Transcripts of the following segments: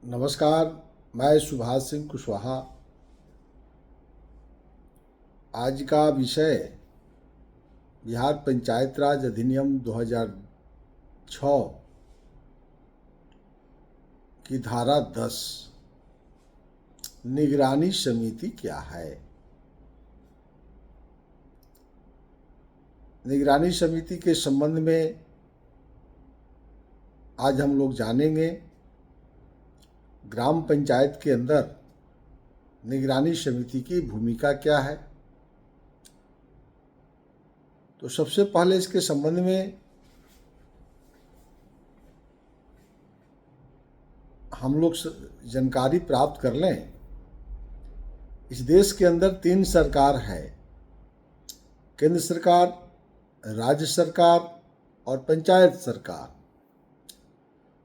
नमस्कार। मैं सुभाष सिंह कुशवाहा। आज का विषय बिहार पंचायत राज अधिनियम 2006 की धारा 10 निगरानी समिति क्या है। निगरानी समिति के संबंध में आज हम लोग जानेंगे। ग्राम पंचायत के अंदर निगरानी समिति की भूमिका क्या है। तो सबसे पहले इसके संबंध में हम लोग जानकारी प्राप्त कर लें। इस देश के अंदर 3 सरकार है, केंद्र सरकार, राज्य सरकार और पंचायत सरकार।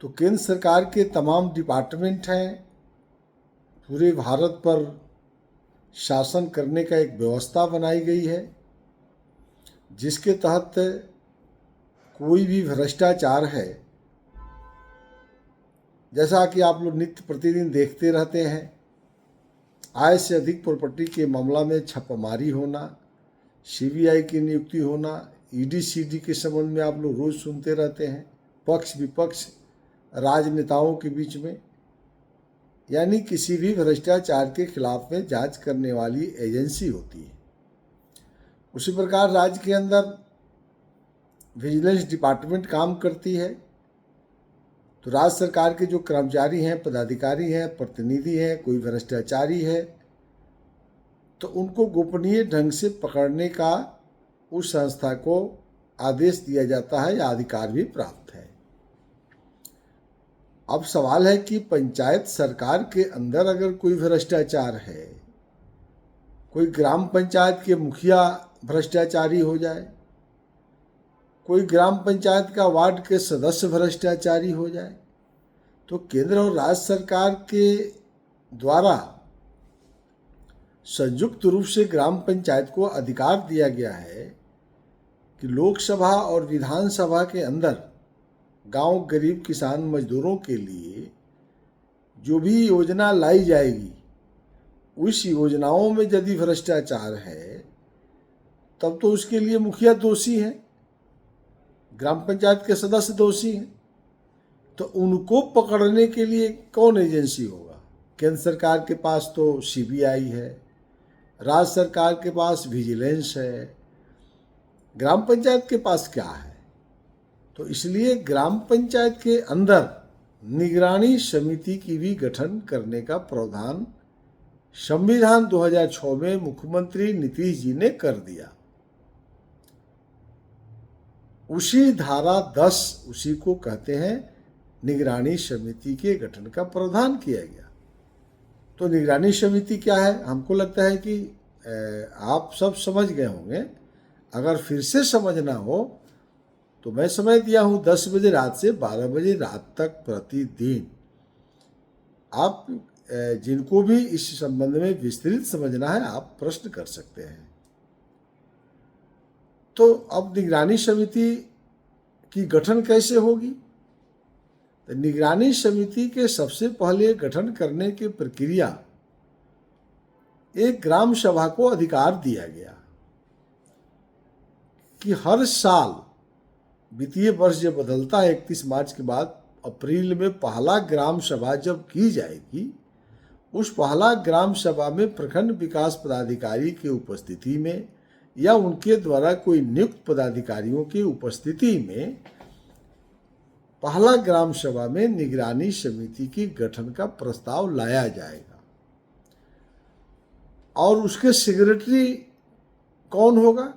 तो केंद्र सरकार के तमाम डिपार्टमेंट हैं। पूरे भारत पर शासन करने का एक व्यवस्था बनाई गई है, जिसके तहत कोई भी भ्रष्टाचार है, जैसा कि आप लोग नित्य प्रतिदिन देखते रहते हैं, आय से अधिक प्रॉपर्टी के मामला में छापामारी होना, सीबीआई की नियुक्ति होना, ईडी सीडी के संबंध में आप लोग रोज सुनते रहते हैं, पक्ष विपक्ष राजनेताओं के बीच में, यानी किसी भी भ्रष्टाचार के खिलाफ में जांच करने वाली एजेंसी होती है। उसी प्रकार राज्य के अंदर विजिलेंस डिपार्टमेंट काम करती है। तो राज्य सरकार के जो कर्मचारी हैं, पदाधिकारी हैं, प्रतिनिधि हैं, कोई भ्रष्टाचारी है तो उनको गोपनीय ढंग से पकड़ने का उस संस्था को आदेश दिया जाता है या अधिकार भी प्राप्त है। अब सवाल है कि पंचायत सरकार के अंदर अगर कोई भ्रष्टाचार है, कोई ग्राम पंचायत के मुखिया भ्रष्टाचारी हो जाए, कोई ग्राम पंचायत का वार्ड के सदस्य भ्रष्टाचारी हो जाए, तो केंद्र और राज्य सरकार के द्वारा संयुक्त रूप से ग्राम पंचायत को अधिकार दिया गया है कि लोकसभा और विधानसभा के अंदर गांव गरीब किसान मजदूरों के लिए जो भी योजना लाई जाएगी, उस योजनाओं में यदि भ्रष्टाचार है तब तो उसके लिए मुखिया दोषी है, ग्राम पंचायत के सदस्य दोषी हैं। तो उनको पकड़ने के लिए कौन एजेंसी होगा। केंद्र सरकार के पास तो सीबीआई है, राज्य सरकार के पास विजिलेंस है, ग्राम पंचायत के पास क्या है। तो इसलिए ग्राम पंचायत के अंदर निगरानी समिति की भी गठन करने का प्रावधान संविधान 2006 में मुख्यमंत्री नीतीश जी ने कर दिया। उसी धारा 10 उसी को कहते हैं निगरानी समिति के गठन का प्रावधान किया गया। तो निगरानी समिति क्या है, हमको लगता है कि आप सब समझ गए होंगे। अगर फिर से समझना हो तो मैं समय दिया हूँ 10 बजे रात से 12 बजे रात तक प्रतिदिन। आप जिनको भी इस संबंध में विस्तृत समझना है आप प्रश्न कर सकते हैं। तो अब निगरानी समिति की गठन कैसे होगी। तो निगरानी समिति के सबसे पहले गठन करने की प्रक्रिया एक ग्राम सभा को अधिकार दिया गया कि हर साल वित्तीय वर्ष जब बदलता है 31 मार्च के बाद अप्रैल में पहला ग्राम सभा जब की जाएगी, उस पहला ग्राम सभा में प्रखंड विकास पदाधिकारी की उपस्थिति में या उनके द्वारा कोई नियुक्त पदाधिकारियों की उपस्थिति में पहला ग्राम सभा में निगरानी समिति की गठन का प्रस्ताव लाया जाएगा। और उसके सेक्रेटरी कौन होगा।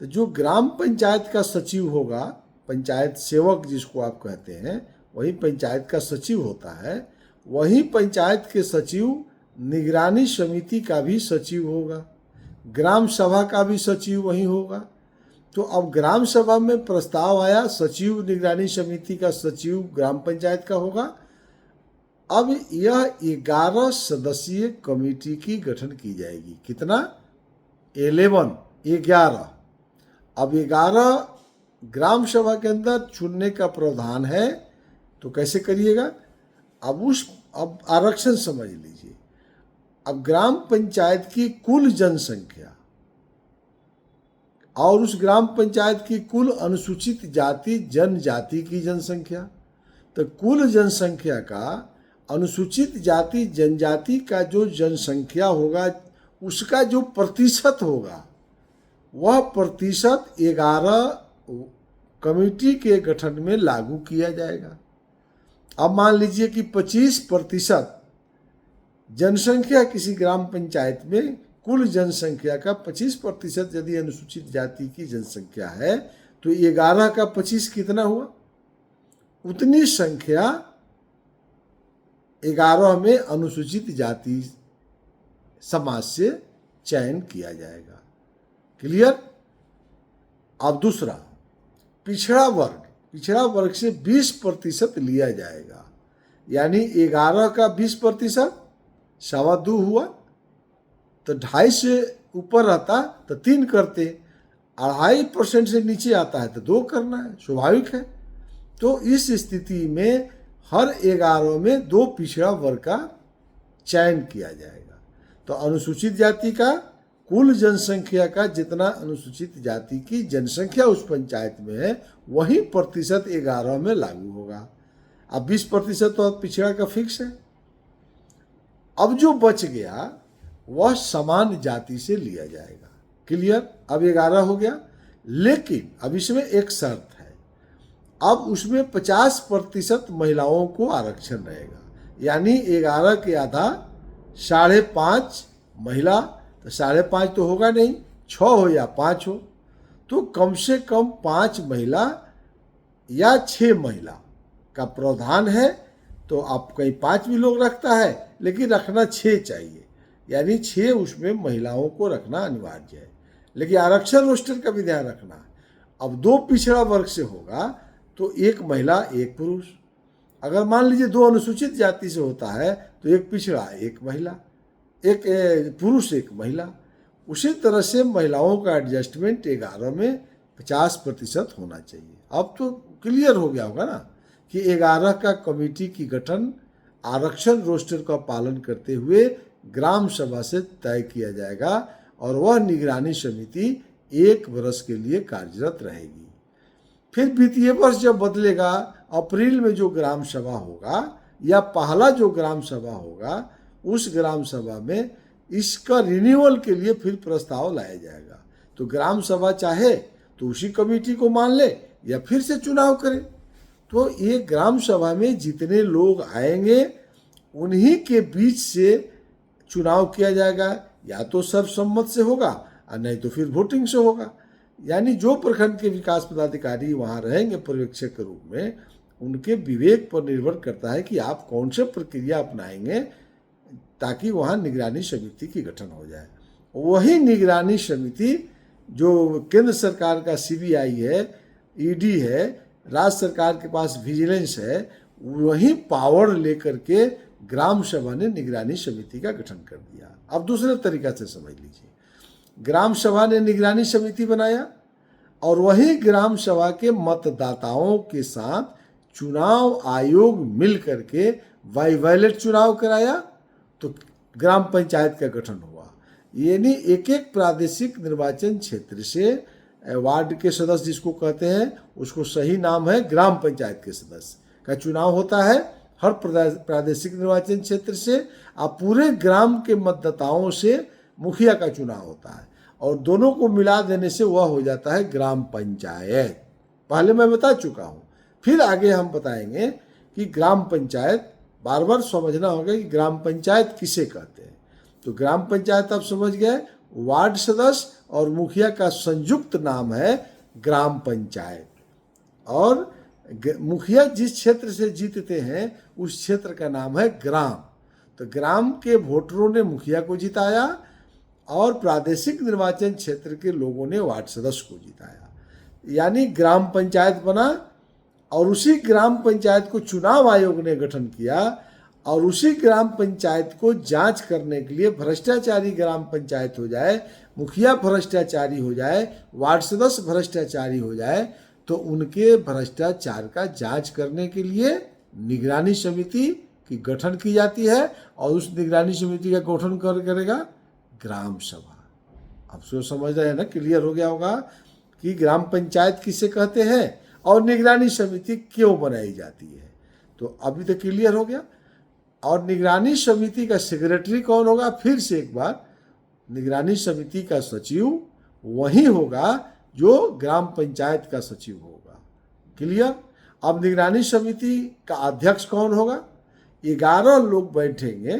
तो जो ग्राम पंचायत का सचिव होगा, पंचायत सेवक जिसको आप कहते हैं, वही पंचायत का सचिव होता है। वही पंचायत के सचिव निगरानी समिति का भी सचिव होगा, ग्राम सभा का भी सचिव वही होगा। तो अब ग्राम सभा में प्रस्ताव आया, सचिव निगरानी समिति का सचिव ग्राम पंचायत का होगा। अब यह 11 सदस्यीय कमेटी की गठन की जाएगी। कितना 11। अब 11 ग्राम सभा के अंदर चुनने का प्रावधान है। तो कैसे करिएगा, अब आरक्षण समझ लीजिए। अब ग्राम पंचायत की कुल जनसंख्या और उस ग्राम पंचायत की कुल अनुसूचित जाति जनजाति की जनसंख्या, तो कुल जनसंख्या का अनुसूचित जाति जनजाति का जो जनसंख्या होगा उसका जो प्रतिशत होगा वह प्रतिशत 11 कमेटी के गठन में लागू किया जाएगा। अब मान लीजिए कि 25% जनसंख्या किसी ग्राम पंचायत में कुल जनसंख्या का 25% यदि अनुसूचित जाति की जनसंख्या है तो 11 का 25 कितना हुआ? उतनी संख्या 11 में अनुसूचित जाति समाज से चयन किया जाएगा। क्लियर? अब दूसरा, पिछड़ा वर्ग से 20% लिया जाएगा, यानी 11 का 20% 2.25 हुआ, तो 2.5 से ऊपर रहता तो 3 करते, 2.5% से नीचे आता है तो 2 करना है, स्वाभाविक है। तो इस स्थिति में हर 11 में 2 पिछड़ा वर्ग का चयन किया जाएगा। तो अनुसूचित जाति का कुल जनसंख्या का जितना अनुसूचित जाति की जनसंख्या उस पंचायत में है वही प्रतिशत 11 में लागू होगा। अब 20% तो पिछड़ा का फिक्स है। अब जो बच गया वह समान जाति से लिया जाएगा। क्लियर? अब 11 हो गया, लेकिन अब इसमें एक शर्त है, अब उसमें 50% महिलाओं को आरक्षण रहेगा, यानी 11 के आधा 5.5 महिला, तो 5.5 तो होगा नहीं, 6 हो या 5 हो, तो कम से कम 5 महिला या 6 महिला का प्रावधान है। तो आप कहीं 5 भी लोग रखता है लेकिन रखना 6 चाहिए, यानी 6 उसमें महिलाओं को रखना अनिवार्य है। लेकिन आरक्षण रोस्टर का भी ध्यान रखना, अब 2 पिछड़ा वर्ग से होगा तो 1 महिला 1 पुरुष। अगर मान लीजिए 2 अनुसूचित जाति से होता है तो 1 पिछड़ा 1 महिला, 1 पुरुष 1 महिला। उसी तरह से महिलाओं का एडजस्टमेंट 11 में 50% होना चाहिए। अब तो क्लियर हो गया होगा ना कि 11 का कमेटी की गठन आरक्षण रोस्टर का पालन करते हुए ग्राम सभा से तय किया जाएगा और वह निगरानी समिति 1 वर्ष के लिए कार्यरत रहेगी। फिर वित्तीय वर्ष जब बदलेगा, अप्रैल में जो ग्राम सभा होगा या पहला जो ग्राम सभा होगा उस ग्राम सभा में इसका रिन्यूअल के लिए फिर प्रस्ताव लाया जाएगा। तो ग्राम सभा चाहे तो उसी कमेटी को मान ले या फिर से चुनाव करे। तो ये ग्राम सभा में जितने लोग आएंगे उन्हीं के बीच से चुनाव किया जाएगा, या तो सर्वसम्मत से होगा और नहीं तो फिर वोटिंग से होगा। यानी जो प्रखंड के विकास पदाधिकारी वहाँ रहेंगे पर्यवेक्षक के रूप में, उनके विवेक पर निर्भर करता है कि आप कौन से प्रक्रिया अपनाएंगे ताकि वहाँ निगरानी समिति की गठन हो जाए। वही निगरानी समिति जो केंद्र सरकार का CBI है, ED है, राज्य सरकार के पास विजिलेंस है, वही पावर लेकर के ग्राम सभा ने निगरानी समिति का गठन कर दिया। अब दूसरे तरीका से समझ लीजिए, ग्राम सभा ने निगरानी समिति बनाया और वही ग्राम सभा के मतदाताओं के साथ चुनाव आयोग मिल करके वाइवैलेट चुनाव कराया, तो ग्राम पंचायत का गठन हुआ। यानी एक एक प्रादेशिक निर्वाचन क्षेत्र से वार्ड के सदस्य जिसको कहते हैं, उसको सही नाम है ग्राम पंचायत के सदस्य का चुनाव होता है हर प्रादेशिक निर्वाचन क्षेत्र से। अब पूरे ग्राम के मतदाताओं से मुखिया का चुनाव होता है और दोनों को मिला देने से वह हो जाता है ग्राम पंचायत। पहले मैं बता चुका हूँ, फिर आगे हम बताएंगे कि ग्राम पंचायत, बार बार समझना होगा कि ग्राम पंचायत किसे कहते हैं। तो ग्राम पंचायत आप समझ गए, वार्ड सदस्य और मुखिया का संयुक्त नाम है ग्राम पंचायत। और मुखिया जिस क्षेत्र से जीतते हैं उस क्षेत्र का नाम है ग्राम। तो ग्राम के वोटरों ने मुखिया को जिताया और प्रादेशिक निर्वाचन क्षेत्र के लोगों ने वार्ड सदस्य को जिताया, यानी ग्राम पंचायत बना। और उसी ग्राम पंचायत को चुनाव आयोग ने गठन किया और उसी ग्राम पंचायत को जांच करने के लिए भ्रष्टाचारी ग्राम पंचायत हो जाए, मुखिया भ्रष्टाचारी हो जाए, वार्ड सदस्य भ्रष्टाचारी हो जाए, तो उनके भ्रष्टाचार का जांच करने के लिए निगरानी समिति की गठन की जाती है और उस निगरानी समिति का गठन करेगा ग्राम सभा। अब सोच समझ रहे हैं ना, क्लियर हो गया होगा कि ग्राम पंचायत किसे कहते हैं और निगरानी समिति क्यों बनाई जाती है। तो अभी तो क्लियर हो गया। और निगरानी समिति का सेक्रेटरी कौन होगा? फिर से एक बार, निगरानी समिति का सचिव वही होगा जो ग्राम पंचायत का सचिव होगा। क्लियर। अब निगरानी समिति का अध्यक्ष कौन होगा? 11 लोग बैठेंगे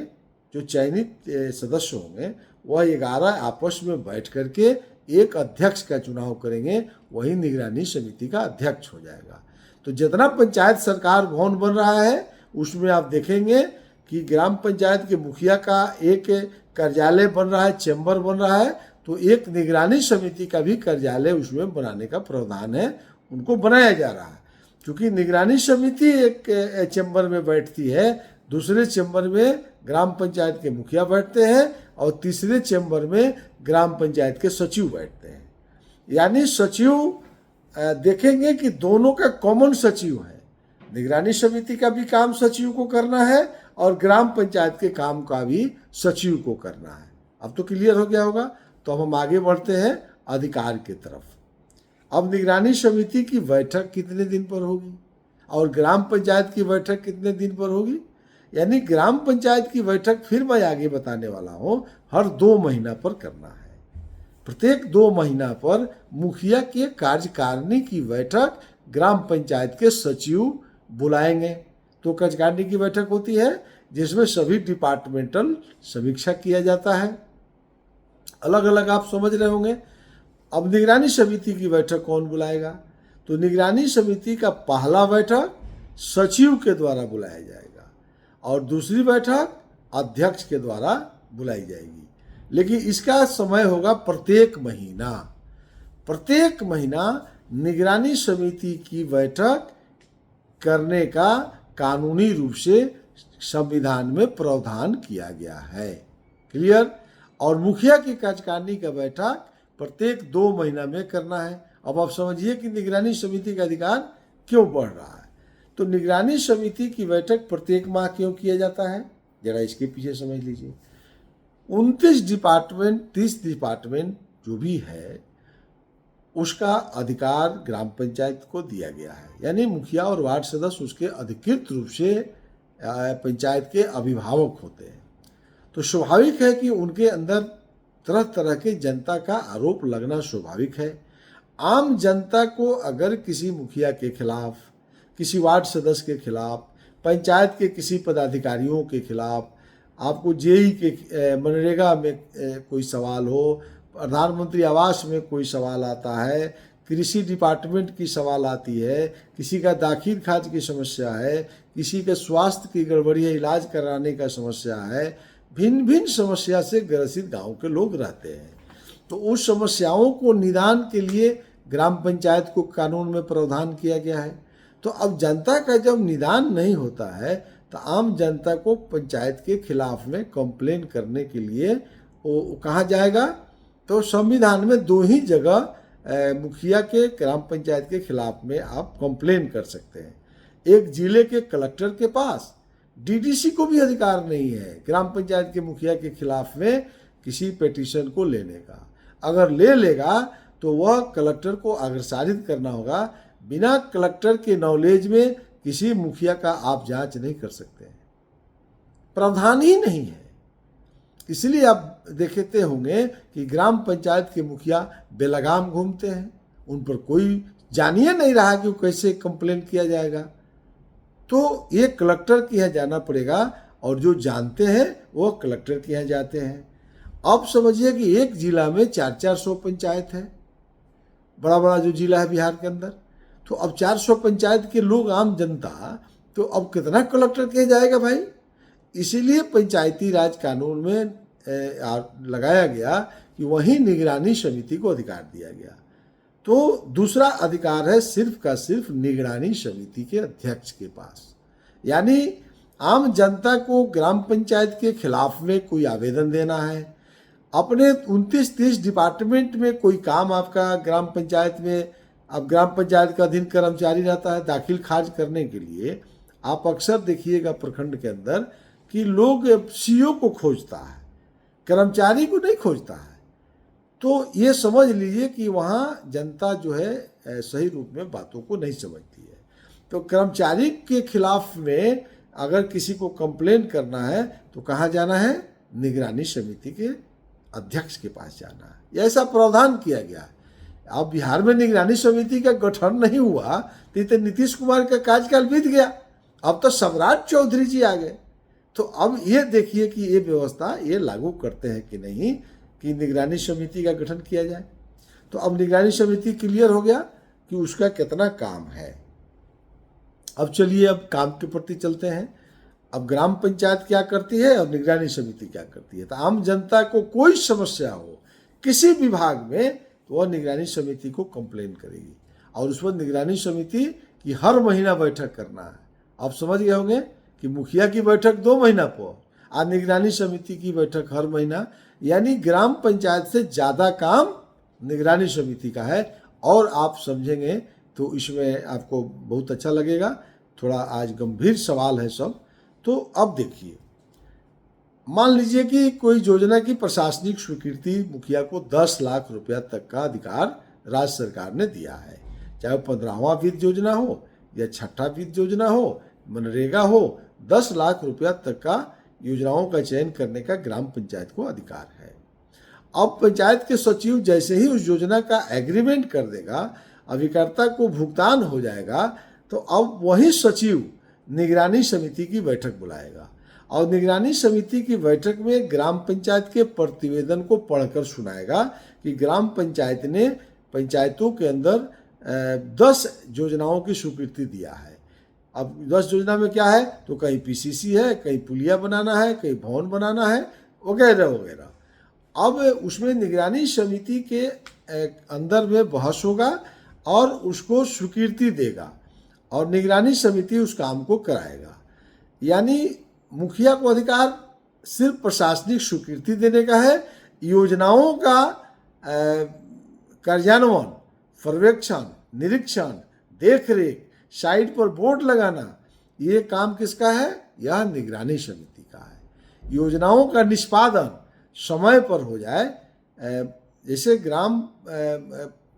जो चयनित सदस्य होंगे, वह 11 आपस में बैठ करके एक अध्यक्ष का चुनाव करेंगे, वही निगरानी समिति का अध्यक्ष हो जाएगा। तो जितना पंचायत सरकार भवन बन रहा है उसमें आप देखेंगे कि ग्राम पंचायत के मुखिया का एक कार्यालय बन रहा है, चैम्बर बन रहा है, तो एक निगरानी समिति का भी कार्यालय उसमें बनाने का प्रावधान है, उनको बनाया जा रहा है। क्योंकि निगरानी समिति एक चैम्बर में बैठती है, दूसरे चैम्बर में ग्राम पंचायत के मुखिया बैठते हैं और तीसरे चैम्बर में ग्राम पंचायत के सचिव बैठते हैं। यानी सचिव देखेंगे कि दोनों का कॉमन सचिव है। निगरानी समिति का भी काम सचिव को करना है और ग्राम पंचायत के काम का भी सचिव को करना है। अब तो क्लियर हो गया होगा। तो अब हम आगे बढ़ते हैं अधिकार की तरफ। अब निगरानी समिति की बैठक कितने दिन पर होगी और ग्राम पंचायत की बैठक कितने दिन पर होगी? यानी ग्राम पंचायत की बैठक फिर मैं आगे बताने वाला हूँ, हर 2 महीना पर करना है। प्रत्येक 2 महीना पर मुखिया के कार्यकारिणी की बैठक ग्राम पंचायत के सचिव बुलाएंगे। तो कार्यकारिणी की बैठक होती है जिसमें सभी डिपार्टमेंटल समीक्षा किया जाता है। अलग अलग आप समझ रहे होंगे। अब निगरानी समिति की बैठक कौन बुलाएगा? तो निगरानी समिति का पहला बैठक सचिव के द्वारा बुलाया जाएगा और दूसरी बैठक अध्यक्ष के द्वारा बुलाई जाएगी। लेकिन इसका समय होगा प्रत्येक महीना। प्रत्येक महीना निगरानी समिति की बैठक करने का कानूनी रूप से संविधान में प्रावधान किया गया है। क्लियर। और मुखिया की कार्यकारिणी का बैठक प्रत्येक 2 महीना में करना है। अब आप समझिए कि निगरानी समिति का अधिकार क्यों बढ़ रहा है। तो निगरानी समिति की बैठक प्रत्येक माह क्यों किया जाता है, जरा इसके पीछे समझ लीजिए। 29 डिपार्टमेंट 30 डिपार्टमेंट जो भी है उसका अधिकार ग्राम पंचायत को दिया गया है। यानी मुखिया और वार्ड सदस्य उसके अधिकृत रूप से पंचायत के अभिभावक होते हैं। तो स्वाभाविक है कि उनके अंदर तरह तरह के जनता का आरोप लगना स्वाभाविक है। आम जनता को अगर किसी मुखिया के खिलाफ, किसी वार्ड सदस्य के खिलाफ, पंचायत के किसी पदाधिकारियों के खिलाफ, आपको जेई के मनरेगा में कोई सवाल हो, प्रधानमंत्री आवास में कोई सवाल आता है, कृषि डिपार्टमेंट की सवाल आती है, किसी का दाखिल खाज की समस्या है, किसी के स्वास्थ्य की गड़बड़ी है, इलाज कराने का समस्या है, भिन्न भिन्न समस्या से ग्रसित गांव के लोग रहते हैं। तो उस समस्याओं को निदान के लिए ग्राम पंचायत को कानून में प्रावधान किया गया है। तो अब जनता का जब निदान नहीं होता है तो आम जनता को पंचायत के खिलाफ में कंप्लेन करने के लिए वो कहाँ जाएगा? तो संविधान में 2 ही जगह मुखिया के ग्राम पंचायत के खिलाफ में आप कंप्लेन कर सकते हैं। एक जिले के कलेक्टर के पास, डीडीसी को भी अधिकार नहीं है ग्राम पंचायत के मुखिया के खिलाफ में किसी पिटीशन को लेने का। अगर ले लेगा तो वह कलेक्टर को अग्रसारित करना होगा। बिना कलेक्टर के नॉलेज में किसी मुखिया का आप जांच नहीं कर सकते, प्रावधान ही नहीं है। इसलिए आप देखते होंगे कि ग्राम पंचायत के मुखिया बेलगाम घूमते हैं, उन पर कोई जानिए नहीं रहा कि वो कैसे कंप्लेन किया जाएगा। तो ये कलेक्टर के यहाँ जाना पड़ेगा और जो जानते हैं वो कलेक्टर के यहाँ जाते हैं। अब समझिए कि एक जिला में 400 पंचायत है, बड़ा बड़ा जो जिला है बिहार के अंदर। तो अब 400 पंचायत के लोग, आम जनता, तो अब कितना कलेक्टर के जाएगा भाई। इसीलिए पंचायती राज कानून में लगाया गया कि वहीं निगरानी समिति को अधिकार दिया गया। तो दूसरा अधिकार है सिर्फ का सिर्फ निगरानी समिति के अध्यक्ष के पास। यानी आम जनता को ग्राम पंचायत के खिलाफ में कोई आवेदन देना है, अपने 29-30 डिपार्टमेंट में कोई काम आपका ग्राम पंचायत में, अब ग्राम पंचायत का अधीन कर्मचारी रहता है, दाखिल खारिज करने के लिए आप अक्सर देखिएगा प्रखंड के अंदर कि लोग सीईओ को खोजता है, कर्मचारी को नहीं खोजता है। तो ये समझ लीजिए कि वहाँ जनता जो है सही रूप में बातों को नहीं समझती है। तो कर्मचारी के खिलाफ में अगर किसी को कंप्लेन करना है तो कहाँ जाना है? निगरानी समिति के अध्यक्ष के पास जाना है। ऐसा प्रावधान किया गया है। अब बिहार में निगरानी समिति का गठन नहीं हुआ तो नीतीश कुमार का कार्यकाल बीत गया, अब तो सम्राट चौधरी जी आ गए। तो अब ये देखिए कि ये व्यवस्था ये लागू करते हैं कि नहीं कि निगरानी समिति का गठन किया जाए। तो अब निगरानी समिति क्लियर हो गया कि उसका कितना काम है। अब चलिए अब काम के प्रति चलते हैं। अब ग्राम पंचायत क्या करती है और निगरानी समिति क्या करती है। तो आम जनता को कोई समस्या हो किसी विभाग में तो वह निगरानी समिति को कंप्लेन करेगी और उस पर निगरानी समिति की हर महीना बैठक करना है। आप समझ गए होंगे कि मुखिया की बैठक 2 महीना पर और निगरानी समिति की बैठक हर महीना, यानी ग्राम पंचायत से ज़्यादा काम निगरानी समिति का है। और आप समझेंगे तो इसमें आपको बहुत अच्छा लगेगा। थोड़ा आज गंभीर सवाल है सब। तो अब देखिए, मान लीजिए कि कोई योजना की प्रशासनिक स्वीकृति मुखिया को 10 लाख रुपया तक का अधिकार राज्य सरकार ने दिया है, चाहे 15वां वित्त योजना हो या 6ठा वित्त योजना हो, मनरेगा हो। 10 लाख रुपया तक का योजनाओं का चयन करने का ग्राम पंचायत को अधिकार है। अब पंचायत के सचिव जैसे ही उस योजना का एग्रीमेंट कर देगा, अभिकर्ता को भुगतान हो जाएगा, तो अब वही सचिव निगरानी समिति की बैठक बुलाएगा और निगरानी समिति की बैठक में ग्राम पंचायत के प्रतिवेदन को पढ़कर सुनाएगा कि ग्राम पंचायत ने पंचायतों के अंदर 10 योजनाओं की स्वीकृति दिया है। अब 10 योजना में क्या है, तो कहीं पीसीसी है, कहीं पुलिया बनाना है, कहीं भवन बनाना है, वगैरह वगैरह। अब उसमें निगरानी समिति के अंदर में बहस होगा और उसको स्वीकृति देगा और निगरानी समिति उस काम को कराएगा। यानी मुखिया को अधिकार सिर्फ प्रशासनिक स्वीकृति देने का है। योजनाओं का कार्यान्वयन, पर्यवेक्षण, निरीक्षण, देखरेख, साइट पर बोर्ड लगाना, ये काम किसका है? यह निगरानी समिति का है। योजनाओं का निष्पादन समय पर हो जाए। जैसे ग्राम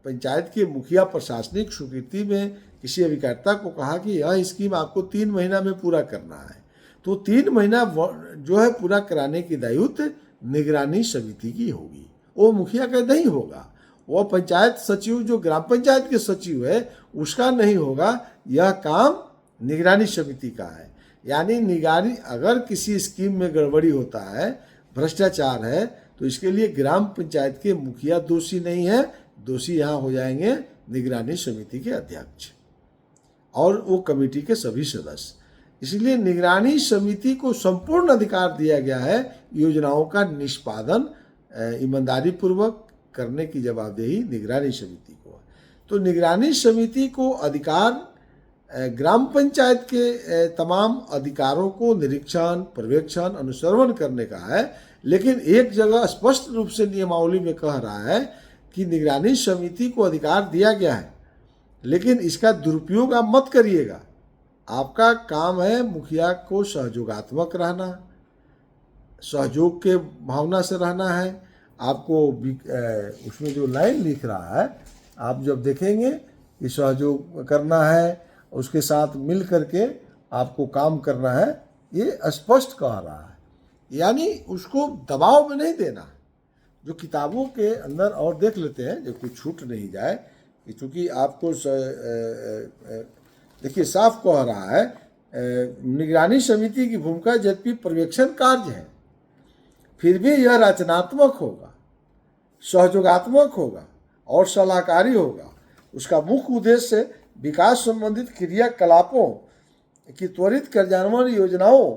पंचायत के मुखिया प्रशासनिक स्वीकृति में किसी अभिकर्ता को कहा कि यह स्कीम आपको 3 महीना में पूरा करना है, तो 3 महीना जो है पूरा कराने की दायित्व निगरानी समिति की होगी, वो मुखिया का नहीं होगा। वो पंचायत सचिव जो ग्राम पंचायत के सचिव है उसका नहीं होगा, यह काम निगरानी समिति का है। यानी निगरानी, अगर किसी स्कीम में गड़बड़ी होता है, भ्रष्टाचार है, तो इसके लिए ग्राम पंचायत के मुखिया दोषी नहीं है, दोषी यहाँ हो जाएंगे निगरानी समिति के अध्यक्ष और वो कमेटी के सभी सदस्य। इसलिए निगरानी समिति को संपूर्ण अधिकार दिया गया है योजनाओं का निष्पादन ईमानदारी पूर्वक करने की जवाबदेही निगरानी समिति को। तो निगरानी समिति को अधिकार ग्राम पंचायत के तमाम अधिकारों को निरीक्षण, पर्यवेक्षण, अनुश्रवण करने का है। लेकिन एक जगह स्पष्ट रूप से नियमावली में कह रहा है कि निगरानी समिति को अधिकार दिया गया है, लेकिन इसका दुरुपयोग आप मत करिएगा। आपका काम है मुखिया को सहयोगात्मक रहना, सहयोग के भावना से रहना है। आपको उसमें जो लाइन लिख रहा है, आप जब देखेंगे कि सहयोग करना है, उसके साथ मिल करके आपको काम करना है, ये स्पष्ट कह रहा है। यानी उसको दबाव में नहीं देना। जो किताबों के अंदर और देख लेते हैं, जो कुछ छूट नहीं जाए, क्योंकि आपको देखिए साफ कह रहा है निगरानी समिति की भूमिका यद्यपि पर्यवेक्षण कार्य है, फिर भी यह रचनात्मक होगा, सहयोगात्मक होगा और सलाहकारी होगा। उसका मुख्य उद्देश्य विकास संबंधित क्रियाकलापों की त्वरित कार्यान्वयन, योजनाओं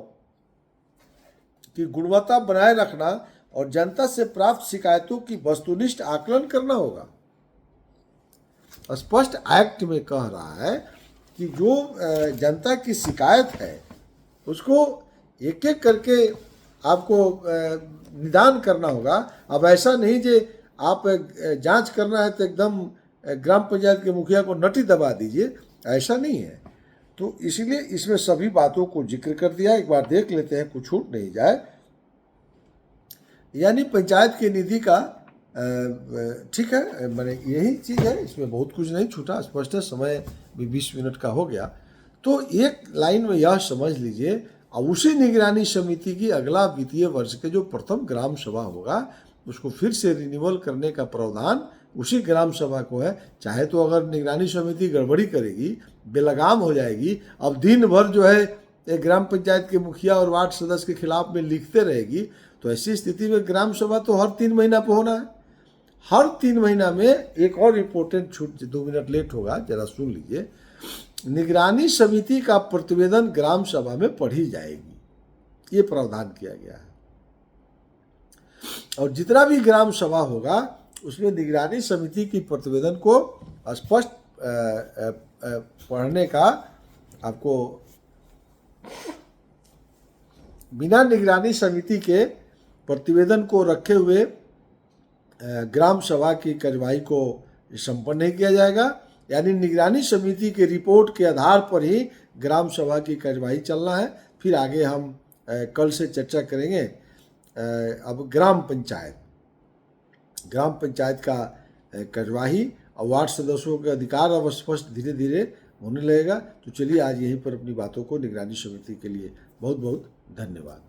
की गुणवत्ता बनाए रखना और जनता से प्राप्त शिकायतों की वस्तुनिष्ठ आकलन करना होगा। स्पष्ट एक्ट में कह रहा है कि जो जनता की शिकायत है उसको एक एक करके आपको निदान करना होगा। अब ऐसा नहीं कि आप जांच करना है तो एकदम ग्राम पंचायत के मुखिया को नटी दबा दीजिए, ऐसा नहीं है। तो इसीलिए इसमें सभी बातों को जिक्र कर दिया। एक बार देख लेते हैं, कुछ छूट नहीं जाए। यानी पंचायत की निधि का ठीक है, मैंने यही चीज़ है, इसमें बहुत कुछ नहीं छूटा, स्पष्ट है। समय भी 20 मिनट का हो गया। तो एक लाइन में यह समझ लीजिए, अब उसी निगरानी समिति की अगला वित्तीय वर्ष के जो प्रथम ग्राम सभा होगा उसको फिर से रिन्यूअल करने का प्रावधान उसी ग्राम सभा को है। चाहे तो अगर निगरानी समिति गड़बड़ी करेगी, बेलगाम हो जाएगी, अब दिन भर जो है एक ग्राम पंचायत के मुखिया और वार्ड सदस्य के खिलाफ में लिखते रहेगी, तो ऐसी स्थिति में ग्राम सभा तो हर 3 महीना पे होना है। हर 3 महीना में एक और इम्पोर्टेंट छूट, 2 मिनट लेट होगा, जरा सुन लीजिए। निगरानी समिति का प्रतिवेदन ग्राम सभा में पढ़ी जाएगी, ये प्रावधान किया गया है। और जितना भी ग्राम सभा होगा उसमें निगरानी समिति की प्रतिवेदन को स्पष्ट पढ़ने का आपको, बिना निगरानी समिति के प्रतिवेदन को रखे हुए ग्राम सभा की कार्यवाही को संपन्न नहीं किया जाएगा। यानी निगरानी समिति के रिपोर्ट के आधार पर ही ग्राम सभा की कार्यवाही चलना है। फिर आगे हम कल से चर्चा करेंगे। अब ग्राम पंचायत का कार्यवाही और वार्ड सदस्यों के अधिकार अब स्पष्ट धीरे धीरे होने लगेगा। तो चलिए आज यहीं पर अपनी बातों को निगरानी समिति के लिए बहुत बहुत धन्यवाद।